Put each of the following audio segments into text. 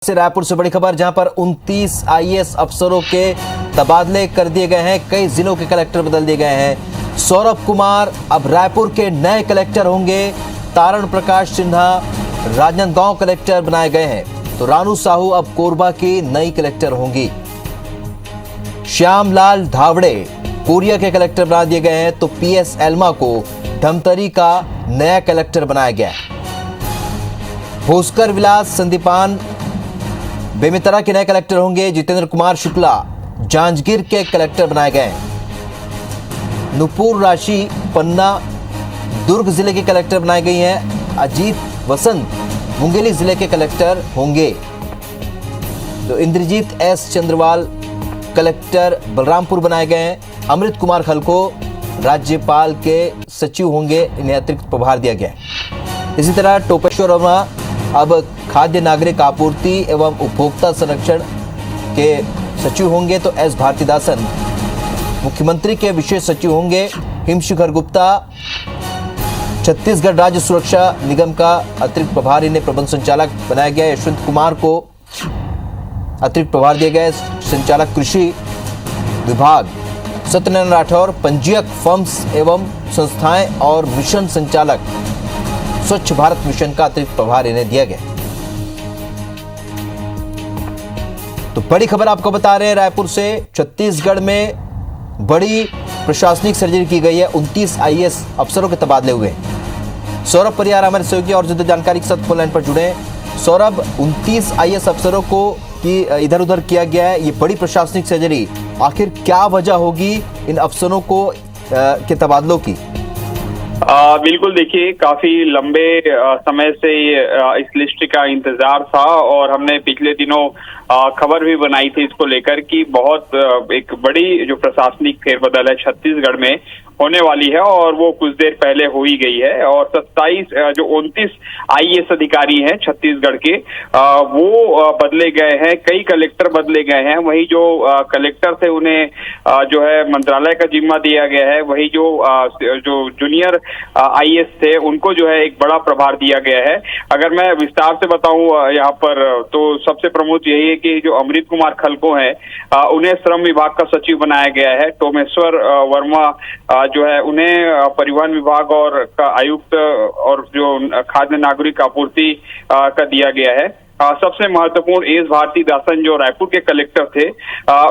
से रायपुर से बड़ी खबर, जहां पर 29 आईएएस अफसरों के तबादले कर दिए गए हैं। कई जिलों के कलेक्टर बदल दिए गए हैं। सौरभ कुमार अब रायपुर के नए कलेक्टर होंगे। तारण प्रकाश सिन्हा राजनांदगांव कलेक्टर बनाए गए हैं, तो रानू साहू अब कोरबा की नई कलेक्टर होंगी। श्यामलाल धावड़े कोरिया के कलेक्टर बना दिए गए हैं, तो पीएस एल्मा को धमतरी का नया कलेक्टर बनाया गया है। भास्कर विलास संदीपान बेमेतरा के नए कलेक्टर होंगे। जितेंद्र कुमार शुक्ला जांजगीर के कलेक्टर बनाए गए हैं। नुपुर राशि पन्ना दुर्ग जिले के कलेक्टर बनाई गई हैं। अजीत वसंत मुंगेली जिले के कलेक्टर होंगे। तो इंद्रजीत एस चंद्रवाल कलेक्टर बलरामपुर बनाए गए हैं। अमृत कुमार खलको राज्यपाल के सचिव होंगे, इन्हें अतिरिक्त प्रभार दिया गया है। इसी तरह टोपेश्वर वर्मा अब खाद्य नागरिक आपूर्ति एवं उपभोक्ता संरक्षण के सचिव होंगे, तो एस भारतीदासन मुख्यमंत्री के विशेष सचिव होंगे। हिमशिखर गुप्ता छत्तीसगढ़ राज्य सुरक्षा निगम का अतिरिक्त प्रभारी ने प्रबंध संचालक बनाया गया। यशवंत कुमार को अतिरिक्त प्रभार दिया गया। संचालक कृषि विभाग सत्यनारायण राठौर पंजीयक फर्म्स एवं संस्थाएं और मिशन संचालक स्वच्छ भारत मिशन का अतिरिक्त प्रभार इन्हें दिया गया। तो बड़ी खबर आपको बता रहे हैं रायपुर से। छत्तीसगढ़ में बड़ी प्रशासनिक सर्जरी की गई है। 29 आईएएस अफसरों के तबादले हुए। सौरभ परिहार हमारे सहयोगी और ज्यादा जानकारी के साथ फोन लाइन पर जुड़े। सौरभ, 29 आईएएस अफसरों को इधर उधर किया गया है, ये बड़ी प्रशासनिक सर्जरी, आखिर क्या वजह होगी इन अफसरों को के तबादलों की? बिल्कुल, देखिए काफी लंबे समय से इस लिस्ट का इंतजार था और हमने पिछले दिनों खबर भी बनाई थी इसको लेकर कि बहुत एक बड़ी जो प्रशासनिक फेरबदल है छत्तीसगढ़ में होने वाली है और वो कुछ देर पहले हो ही गई है। और 29 आईएएस अधिकारी हैं छत्तीसगढ़ के, वो बदले गए हैं। कई कलेक्टर बदले गए हैं। वही जो कलेक्टर थे उन्हें जो है मंत्रालय का जिम्मा दिया गया है। वही जो जूनियर आईएएस थे उनको जो है एक बड़ा प्रभार दिया गया है। अगर मैं विस्तार से बताऊं यहाँ पर, तो सबसे प्रमुख यही है कि जो अमृत कुमार खलको हैं उन्हें श्रम विभाग का सचिव बनाया गया है। टोमेश्वर वर्मा जो है उन्हें परिवहन विभाग और का आयुक्त और जो खाद्य नागरिक आपूर्ति का दिया गया है। सबसे महत्वपूर्ण एस भारतीदासन जो रायपुर के कलेक्टर थे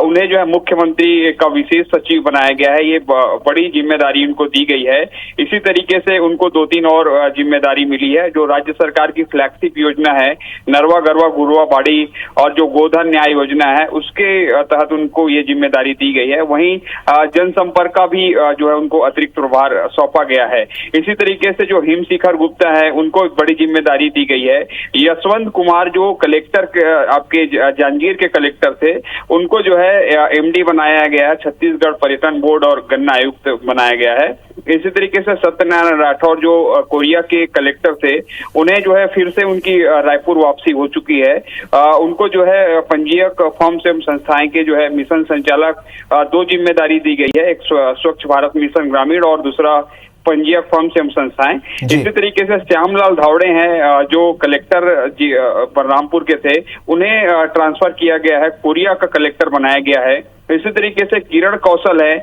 उन्हें जो है मुख्यमंत्री का विशेष सचिव बनाया गया है। ये बड़ी जिम्मेदारी उनको दी गई है। इसी तरीके से उनको 2-3 और जिम्मेदारी मिली है। जो राज्य सरकार की फ्लैगशिप योजना है नरवा गरवा गुरवा बाड़ी और जो गोधन न्याय योजना है उसके तहत उनको ये जिम्मेदारी दी गई है। वहीं जनसंपर्क का भी जो है उनको अतिरिक्त प्रभार सौंपा गया है। इसी तरीके से जो हिमशिखर गुप्ता है उनको एक बड़ी जिम्मेदारी दी गई है। यशवंत कुमार जो कलेक्टर आपके जांजगीर के कलेक्टर थे उनको जो है एमडी बनाया गया है। छत्तीसगढ़ पर्यटन बोर्ड और गन्ना आयुक्त बनाया गया है। इसी तरीके से सत्यनारायण राठौर जो कोरिया के कलेक्टर थे उन्हें जो है फिर से उनकी रायपुर वापसी हो चुकी है। उनको जो है पंजीयक फर्म्स एवं संस्थाएं के जो है मिशन संचालक 2 जिम्मेदारी दी गई है। एक स्वच्छ भारत मिशन ग्रामीण और दूसरा पंजीयक फर्म्स एवं संस्थाएं। इसी तरीके से श्यामलाल धावड़े हैं जो कलेक्टर बलरामपुर के थे, उन्हें ट्रांसफर किया गया है, कोरिया का कलेक्टर बनाया गया है। इसी तरीके से किरण कौशल है,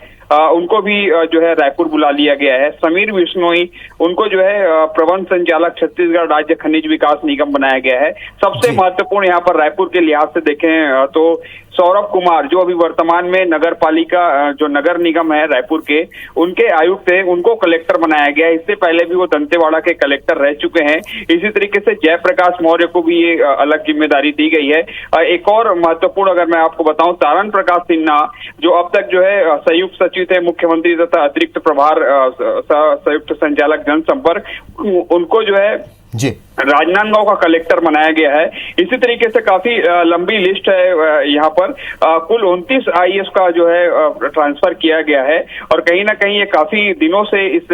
उनको भी जो है रायपुर बुला लिया गया है। समीर बिश्नोई उनको जो है प्रबंध संचालक छत्तीसगढ़ राज्य खनिज विकास निगम बनाया गया है। सबसे महत्वपूर्ण यहाँ पर रायपुर के लिहाज से देखें तो सौरभ कुमार जो अभी वर्तमान में नगर पालिका जो नगर निगम है रायपुर के उनके आयुक्त थे, उनको कलेक्टर बनाया गया है। इससे पहले भी वो दंतेवाड़ा के कलेक्टर रह चुके हैं। इसी तरीके से जयप्रकाश मौर्य को भी ये अलग जिम्मेदारी दी गई है। एक और महत्वपूर्ण अगर मैं आपको बताऊं, तारण प्रकाश सिन्हा जो अब तक जो है संयुक्त सचिव थे मुख्यमंत्री तथा अतिरिक्त प्रभार संयुक्त संचालक जनसंपर्क, उनको जो है जी राजनांदगांव का कलेक्टर बनाया गया है। इसी तरीके से काफी लंबी लिस्ट है यहाँ पर। कुल 29 आईएएस का जो है ट्रांसफर किया गया है और कहीं ना कहीं ये काफी दिनों से इस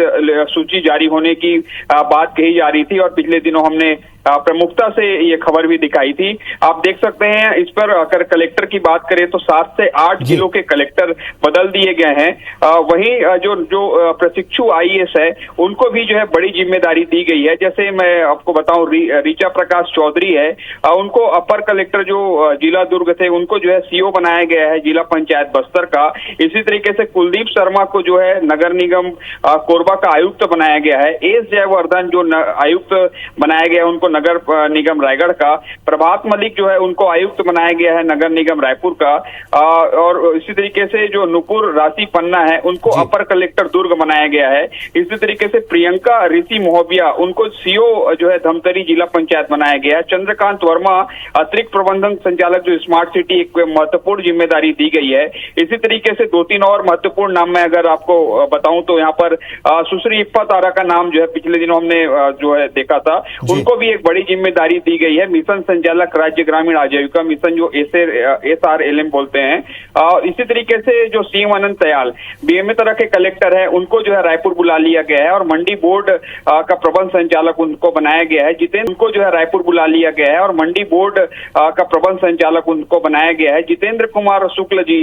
सूची जारी होने की बात कही जा रही थी और पिछले दिनों हमने प्रमुखता से ये खबर भी दिखाई थी। आप देख सकते हैं इस पर अगर कलेक्टर की बात करें तो 7 से 8 जिलों के कलेक्टर बदल दिए गए हैं। वहीं जो प्रशिक्षु आईएएस है उनको भी जो है बड़ी जिम्मेदारी दी गई है। जैसे मैं आपको बताऊं बताऊं ऋचा प्रकाश चौधरी है, उनको अपर कलेक्टर जो जिला दुर्ग थे उनको जो है सीओ बनाया गया है जिला पंचायत बस्तर का। इसी तरीके से कुलदीप शर्मा को जो है नगर निगम कोरबा का आयुक्त बनाया गया है। एस जयवर्धन जो आयुक्त बनाया गया है उनको नगर निगम रायगढ़ का। प्रभात मलिक जो है उनको आयुक्त बनाया गया है नगर निगम रायपुर का। और इसी तरीके से जो नुपुर राशि पन्ना है उनको अपर कलेक्टर दुर्ग बनाया गया है। इसी तरीके से प्रियंका ऋषि मोहबिया उनको सीओ जो है धमतरी जिला पंचायत बनाया गया है। चंद्रकांत वर्मा अतिरिक्त प्रबंधन संचालक जो स्मार्ट सिटी एक महत्वपूर्ण जिम्मेदारी दी गई है। इसी तरीके से 2-3 और महत्वपूर्ण नाम मैं अगर आपको बताऊं तो यहाँ पर सुश्री इफ्फा तारा का नाम जो है पिछले दिनों हमने जो है देखा था, उनको भी एक बड़ी जिम्मेदारी दी गई है। मिशन संचालक राज्य ग्रामीण आजीविका मिशन जो SRLM बोलते हैं। इसी तरीके से जो सीएम अनंत दयाल बेमेतरा के कलेक्टर है उनको जो है रायपुर बुला लिया गया है और मंडी बोर्ड का प्रबंध संचालक उनको बनाया गया है। जितेंद्र उनको जो है रायपुर बुला लिया गया है और मंडी बोर्ड का प्रबंध संचालक उनको बनाया गया है। जितेंद्र कुमार शुक्ल जी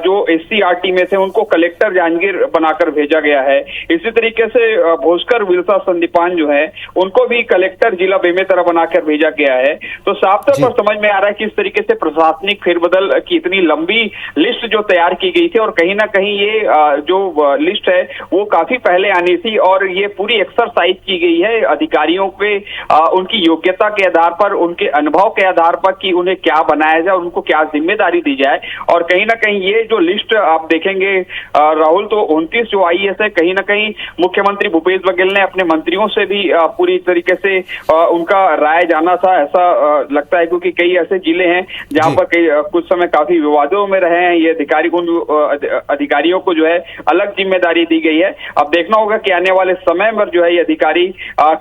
जो SCRT में थे उनको कलेक्टर जांजगीर बनाकर भेजा गया है। इसी तरीके से भोस्कर विल्सा संदीपान जो है उनको भी कलेक्टर जिला बेमेतरा बनाकर भेजा गया है। तो साफ तौर पर समझ में आ रहा है कि इस तरीके से प्रशासनिक फेरबदल की इतनी लंबी लिस्ट जो तैयार की गई थी और कहीं ना कहीं ये जो लिस्ट है वो काफी पहले आनी थी और ये पूरी एक्सरसाइज की गई है अधिकारियों पे उनकी योग्यता के आधार पर, उनके अनुभव के आधार पर कि उन्हें क्या बनाया जाए, उनको क्या जिम्मेदारी दी जाए। और कहीं ना कहीं ये जो लिस्ट आप देखेंगे राहुल, तो 29 जो IAS है कहीं ना कहीं मुख्यमंत्री भूपेश बघेल ने अपने मंत्रियों से भी पूरी तरीके से उनका राय जाना था, ऐसा लगता है, क्योंकि कई ऐसे जिले हैं जहां पर कई कुछ समय काफी विवादों में रहे हैं। ये अधिकारियों को जो है अलग जिम्मेदारी दी गई है। अब देखना होगा कि आने वाले समय में जो है ये अधिकारी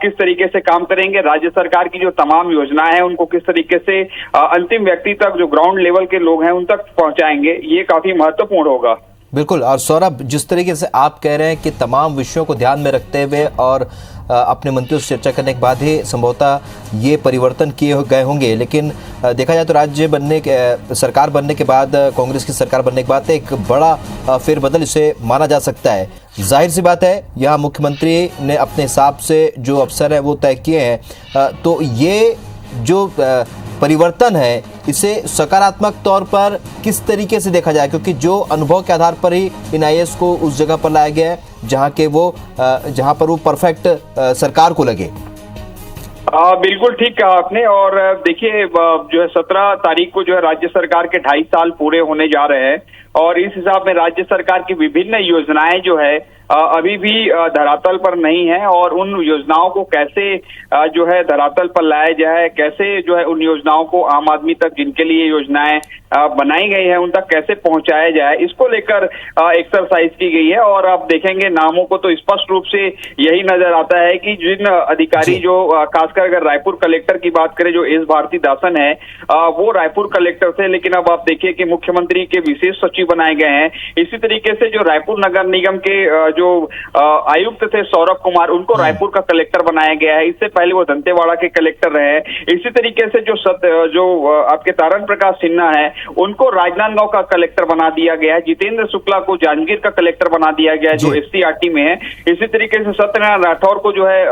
किस तरीके से काम करेंगे, राज्य सरकार की जो तमाम योजनाएं हैं उनको किस तरीके से अंतिम व्यक्ति तक, जो ग्राउंड लेवल के लोग हैं उन तक पहुंचाएंगे, ये काफी महत्वपूर्ण होगा। बिल्कुल। और सौरभ, जिस तरीके से आप कह रहे हैं कि तमाम विषयों को ध्यान में रखते हुए और अपने मंत्रियों से चर्चा करने के बाद ही संभवतः ये परिवर्तन किए गए होंगे, लेकिन देखा जाए तो सरकार बनने के बाद, कांग्रेस की सरकार बनने के बाद एक बड़ा फेरबदल इसे माना जा सकता है। जाहिर सी बात है यहाँ मुख्यमंत्री ने अपने हिसाब से जो अवसर है वो तय किए हैं, तो ये जो परिवर्तन है इसे सकारात्मक तौर पर किस तरीके से देखा जाए, क्योंकि जो अनुभव के आधार पर ही इन IAS को उस जगह पर लाया गया है जहां पर वो परफेक्ट सरकार को लगे। बिल्कुल ठीक कहा आपने। और देखिए जो है 17 तारीख को जो है राज्य सरकार के 2.5 साल पूरे होने जा रहे हैं और इस हिसाब में राज्य सरकार की विभिन्न योजनाएं जो है अभी भी धरातल पर नहीं है और उन योजनाओं को कैसे जो है धरातल पर लाया जाए, कैसे जो है उन योजनाओं को आम आदमी तक, जिनके लिए योजनाएं बनाई गई है, उन तक कैसे पहुंचाया जाए, इसको लेकर एक्सरसाइज की गई है। और आप देखेंगे नामों को तो स्पष्ट रूप से यही नजर आता है कि जिन अधिकारी जो खासकर अगर रायपुर कलेक्टर की बात करें, जो एस भारतीदासन है वो रायपुर कलेक्टर थे, लेकिन अब आप देखिए कि मुख्यमंत्री के विशेष सचिव बनाए गए हैं। इसी तरीके से जो रायपुर नगर निगम के जो आयुक्त थे सौरभ कुमार, उनको रायपुर का कलेक्टर बनाया गया है। इससे पहले वो दंतेवाड़ा के कलेक्टर रहे। इसी तरीके से जो आपके तारण प्रकाश सिन्हा है उनको राजनांदगांव का कलेक्टर बना दिया गया है। जितेंद्र शुक्ला को जांजगीर का कलेक्टर बना दिया गया है जो SCRT में है। इसी तरीके से सत्यनारायण राठौर को जो है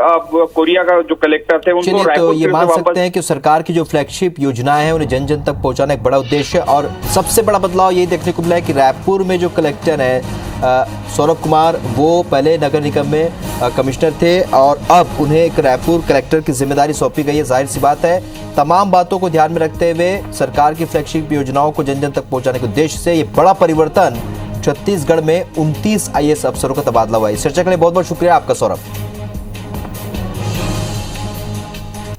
कोरिया का जो कलेक्टर थे उनको रायपुर। तो ये मान सकते हैं कि सरकार की जो फ्लैगशिप योजनाएं हैं उन्हें जन जन तक पहुंचाने का बड़ा उद्देश्य है। और सबसे बड़ा बदलाव यही देखने को मिला है कि रायपुर में जो कलेक्टर है सौरभ कुमार, वो पहले नगर निगम में कमिश्नर थे और अब उन्हें एक रायपुर कलेक्टर की जिम्मेदारी सौंपी गई है। जाहिर सी बात है तमाम बातों को ध्यान में रखते हुए सरकार की फ्लैगशिप योजनाओं को जन जन तक पहुंचाने के उद्देश्य से ये बड़ा परिवर्तन छत्तीसगढ़ में 29 IAS अफसरों का तबादला हुआ है। इस चर्चा के लिए बहुत बहुत शुक्रिया आपका सौरभ।